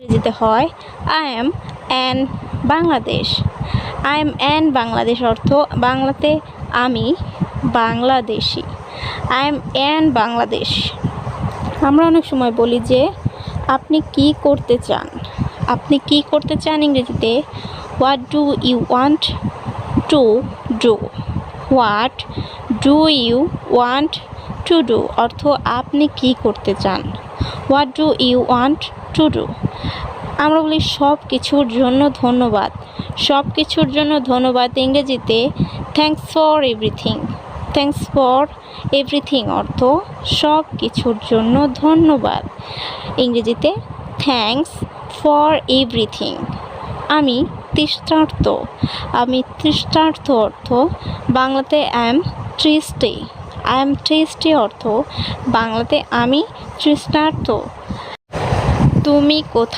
ইংরেজিতে হয় I am an Bangladesh. I am an Bangladesh অর্থ বাংলাতে আমি Bangladeshi. I am an Bangladesh. আমরা অনেক সময় বলি যে আপনি কি করতে চান। আপনি কি করতে চান ইংরেজিতে what do you want to do. What do you want to do অর্থ আপনি কি করতে চান। What do you want to do. আমরা বলি সব কিছুর জন্য ধন্যবাদ। সব কিছুর জন্য ধন্যবাদ ইংরেজিতে thanks for everything. Thanks for everything অর্থ সব কিছুর জন্য ধন্যবাদ। ইংরেজিতে থ্যাঙ্কস ফর এভরিথিং। আমি তৃষ্ণার্ত। আমি তৃষ্ণার্ত অর্থ বাংলাতে আই এম থ্রিস্টি। আই এম থ্রিস্টি অর্থ বাংলাতে আমি তৃষ্ণার্ত। তুমি কোথায়